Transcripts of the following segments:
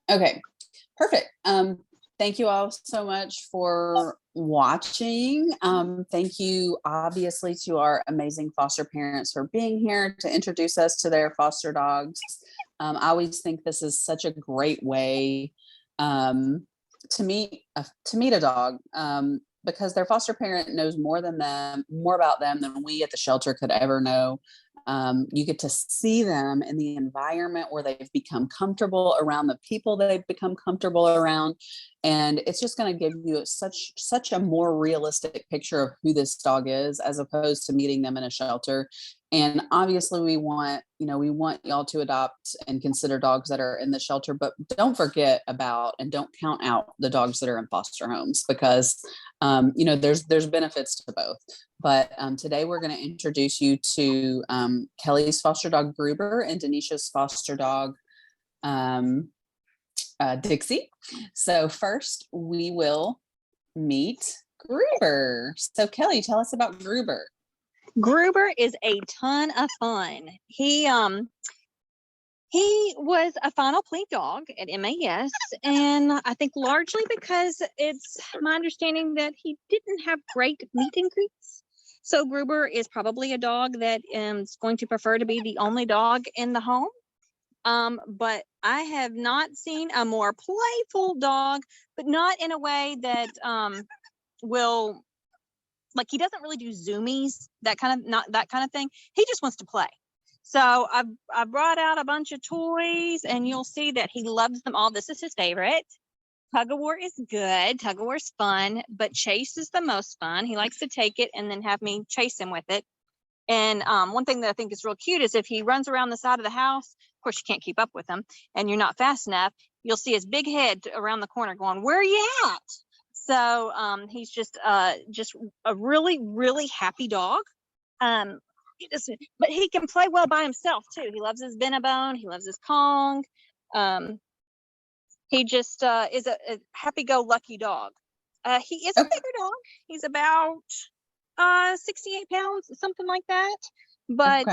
Okay, perfect. Thank you all so much for watching. Thank you, obviously, to our amazing foster parents for being here to introduce us to their foster dogs. I always think this is such a great way to meet a dog, because their foster parent knows more about them than we at the shelter could ever know. You get to see them in the environment where they've become comfortable around the people they've become comfortable around. And it's just going to give you such a more realistic picture of who this dog is, as opposed to meeting them in a shelter. And obviously we want y'all to adopt and consider dogs that are in the shelter, but don't forget about and don't count out the dogs that are in foster homes, because there's benefits to both. But today we're going to introduce you to Kelly's foster dog Gruber and Denisha's foster dog Dixie. So first we will meet Gruber. So Kelly, tell us about Gruber. Gruber is a ton of fun. He was a final plea dog at MAS, and I think largely because it's my understanding that he didn't have great meet and greets. So Gruber is probably a dog that is going to prefer to be the only dog in the home. But I have not seen a more playful dog, but not in a way that will, like, he doesn't really do zoomies, that kind of thing. He just wants to play. So I brought out a bunch of toys, and you'll see that he loves them all. This is his favorite. Tug of war is good. Tug of war is fun, but chase is the most fun. He likes to take it and then have me chase him with it. And one thing that I think is real cute is if he runs around the side of the house, of course you can't keep up with him, and you're not fast enough, you'll see his big head around the corner going, "Where are you at?" So he's just a really, really happy dog. But he can play well by himself too. He loves his Benabone. He loves his Kong. He just is a happy-go-lucky dog. He is a bigger dog. He's about 68 pounds, something like that. But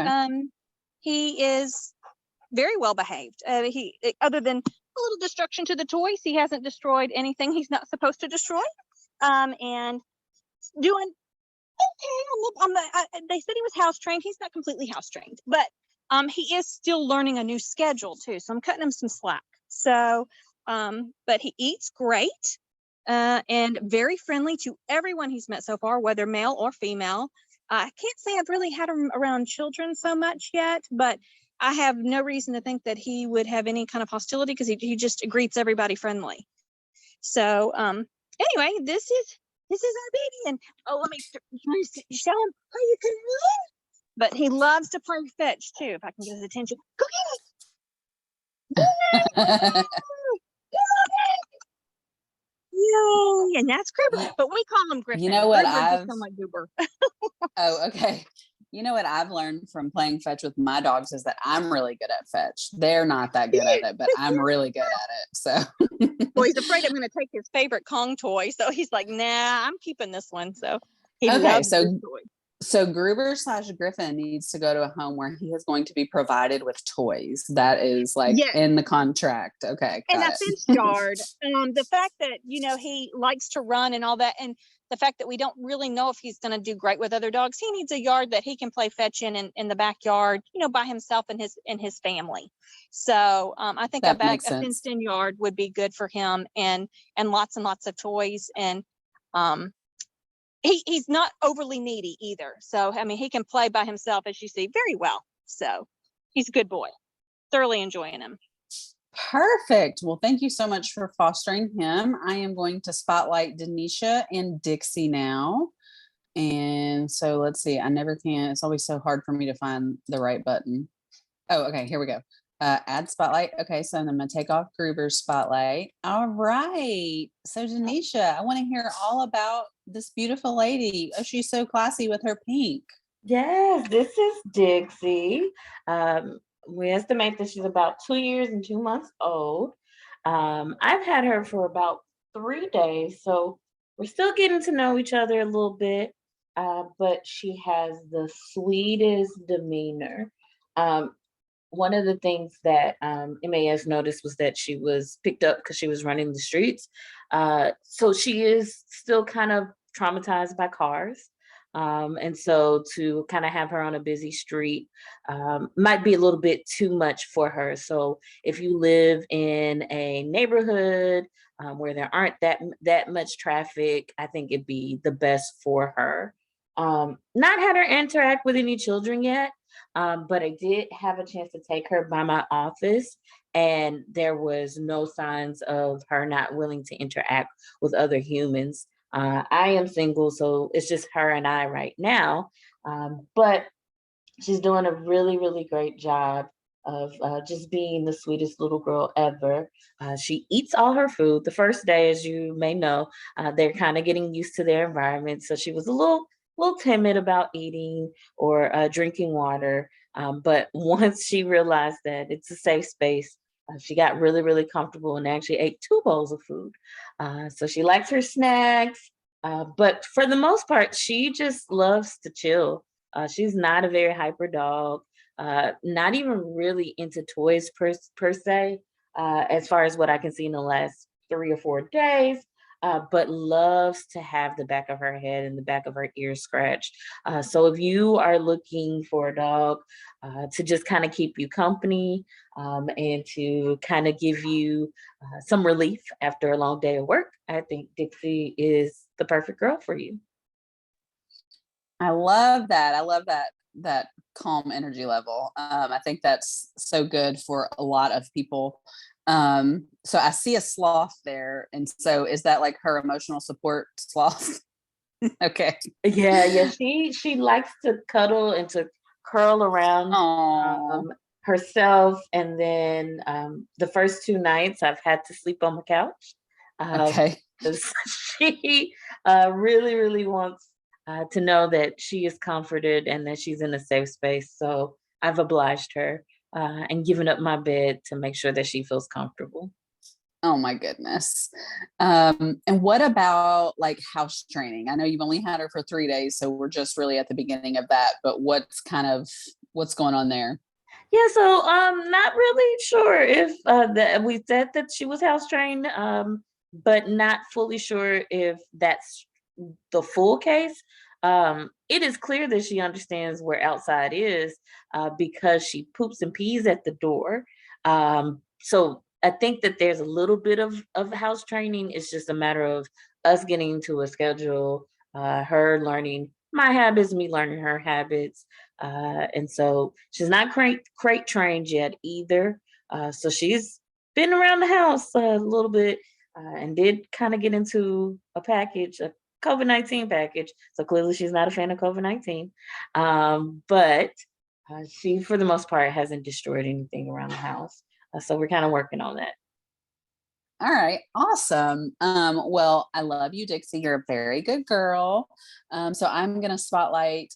he is very well behaved. He, other than a little destruction to the toys, he hasn't destroyed anything he's not supposed to destroy. And doing okay. They said he was house trained. He's not completely house trained, but he is still learning a new schedule too. So I'm cutting him some slack. So, but he eats great and very friendly to everyone he's met so far, whether male or female. I can't say I've really had him around children so much yet, but I have no reason to think that he would have any kind of hostility, because he just greets everybody friendly. So anyway, this is our baby, and let me show him how you can run. But he loves to play fetch too. If I can get his attention, go get it. Yay! And that's Gruber, but we call him Griffin. You know what I've like Gruber. Oh, okay. You know what I've learned from playing fetch with my dogs is that I'm really good at fetch. They're not that good at it, but I'm really good at it. So well, he's afraid I'm going to take his favorite Kong toy, so he's like, "Nah, I'm keeping this one." So he loves this toy. So Gruber/Griffin needs to go to a home where he is going to be provided with toys. That is like in the contract. Okay. And a fenced yard. The fact that, he likes to run and all that, and the fact that we don't really know if he's going to do great with other dogs, he needs a yard that he can play fetch in the backyard, by himself and his family. So I think a fenced in yard would be good for him, and lots and lots of toys. And he's not overly needy either. So, I mean, he can play by himself, as you see, very well. So he's a good boy. Thoroughly enjoying him. Perfect. Well, thank you so much for fostering him. I am going to spotlight Denisha and Dixie now. And so let's see. I never can. It's always so hard for me to find the right button. Oh, okay. Here we go. Add spotlight. Okay, so I'm going to take off Gruber's spotlight. All right. So Denisha, I want to hear all about this beautiful lady. Oh, she's so classy with her pink. Yes, this is Dixie. We estimate that she's about 2 years and 2 months old. I've had her for about 3 days, so we're still getting to know each other a little bit, but she has the sweetest demeanor. one of the things that MAS noticed was that she was picked up because she was running the streets. So she is still kind of traumatized by cars. And so to kind of have her on a busy street might be a little bit too much for her. So if you live in a neighborhood where there aren't that much traffic, I think it'd be the best for her. Not had her interact with any children yet, but I did have a chance to take her by my office, and there was no signs of her not willing to interact with other humans. I am single, so it's just her and I right now. But she's doing a really, really great job of just being the sweetest little girl ever. She eats all her food. The first day, as you may know, they're kind of getting used to their environment. So she was a little timid about eating or drinking water. But once she realized that it's a safe space, she got really, really comfortable and actually ate 2 bowls of food. So she likes her snacks. But for the most part, she just loves to chill. She's not a very hyper dog, not even really into toys per se, as far as what I can see in the last 3 or 4 days, but loves to have the back of her head and the back of her ear scratched. So if you are looking for a dog to just kind of keep you company and to kind of give you some relief after a long day of work, I think Dixie is the perfect girl for you. I love that. I love that calm energy level. I think that's so good for a lot of people. So I see a sloth there. And so is that like her emotional support sloth? Okay. Yeah. She likes to cuddle and to curl around Oh, herself. And then the first 2 nights I've had to sleep on the couch. Um, okay. 'Cause she really, really wants to know that she is comforted and that she's in a safe space. So I've obliged her and given up my bed to make sure that she feels comfortable. Oh my goodness. And what about like house training? I know you've only had her for 3 days, so we're just really at the beginning of that, but what's going on there? Yeah, so not really sure if that we said that she was house trained, but not fully sure if that's the full case. It is clear that she understands where outside is because she poops and pees at the door. So I think that there's a little bit of house training. It's just a matter of us getting into a schedule, her learning my habits, me learning her habits. And so she's not crate trained yet either. So she's been around the house a little bit and did kind of get into a package, a COVID-19 package. So clearly she's not a fan of COVID-19. But she, for the most part, hasn't destroyed anything around the house. So we're kind of working on that. All right, awesome. Well, I love you, Dixie. You're a very good girl. So I'm gonna spotlight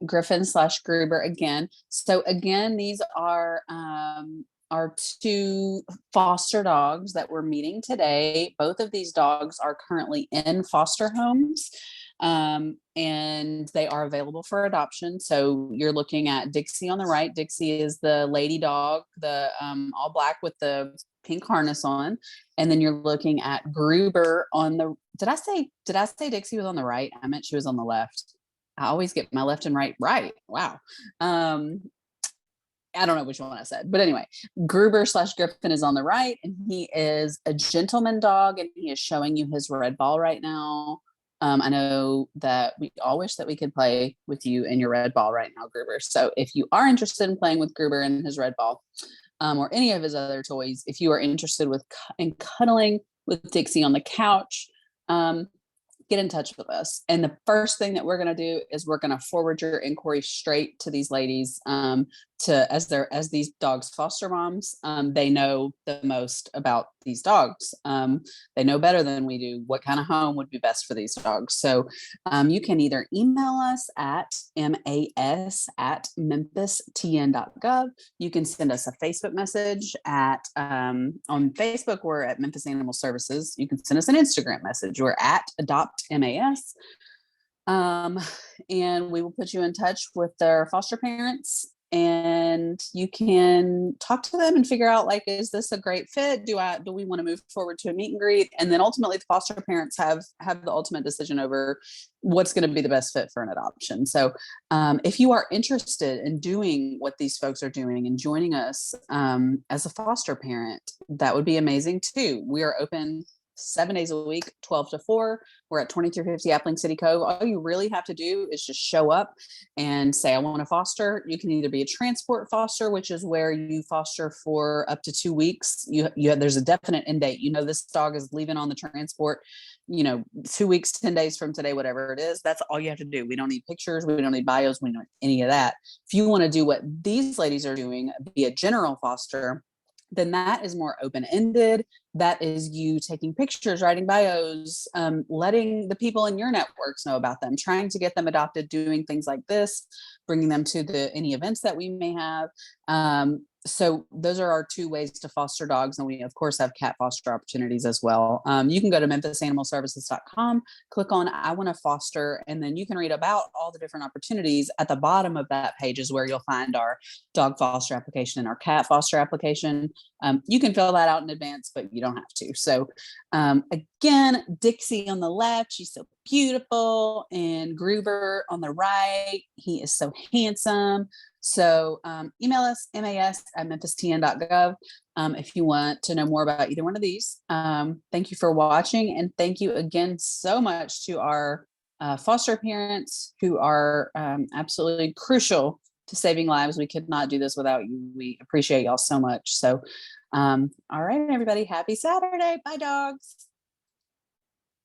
Griffin slash Gruber again. So again, these are our 2 foster dogs that we're meeting today. Both of these dogs are currently in foster homes. And they are available for adoption. So you're looking at Dixie on the right. Dixie is the lady dog, the all black with the pink harness on. And then you're looking at Gruber on the, did I say Dixie was on the right? I meant she was on the left. I always get my left and right. Wow. I don't know which one I said, but anyway, Gruber slash Griffin is on the right, and he is a gentleman dog, and he is showing you his red ball right now. I know that we all wish that we could play with you and your red ball right now, Gruber. So if you are interested in playing with Gruber and his red ball, or any of his other toys, if you are interested in cuddling with Dixie on the couch, get in touch with us. And the first thing that we're going to do is we're going to forward your inquiry straight to these ladies, as these dogs foster moms. They know the most about these dogs. They know better than we do what kind of home would be best for these dogs. So you can either email us at mas@memphistn.gov. You can send us a Facebook message at on Facebook, we're at Memphis Animal Services. You can send us an Instagram message. We're at Adopt MAS. And we will put you in touch with their foster parents. and you can talk to them and figure out, like, is this a great fit? Do we want to move forward to a meet and greet? And then ultimately the foster parents have the ultimate decision over what's going to be the best fit for an adoption. So if you are interested in doing what these folks are doing and joining us as a foster parent, that would be amazing too. We are open 7 days a week, 12 to 4. We're at 2350 Appling City Cove. All you really have to do is just show up and say, I want to foster. You can either be a transport foster, which is where you foster for up to 2 weeks. There's a definite end date. This dog is leaving on the transport, 2 weeks, 10 days from today, whatever it is. That's all you have to do. We don't need pictures. We don't need bios. We don't need any of that. If you want to do what these ladies are doing, be a general foster, then that is more open-ended. That is you taking pictures, writing bios, letting the people in your networks know about them, trying to get them adopted, doing things like this, bringing them to any events that we may have. So those are our 2 ways to foster dogs. And we, of course, have cat foster opportunities as well. You can go to memphisanimalservices.com, click on I want to foster, and then you can read about all the different opportunities. At the bottom of that page is where you'll find our dog foster application and our cat foster application. You can fill that out in advance, but you don't have to. So again, Dixie on the left, she's so beautiful, and Gruber on the right, he is so handsome. So email us, mas@memphistn.gov, if you want to know more about either one of these. Thank you for watching, and thank you again so much to our foster parents who are absolutely crucial to saving lives. We could not do this without you. We appreciate y'all so much. So all right, everybody, happy Saturday. Bye, dogs.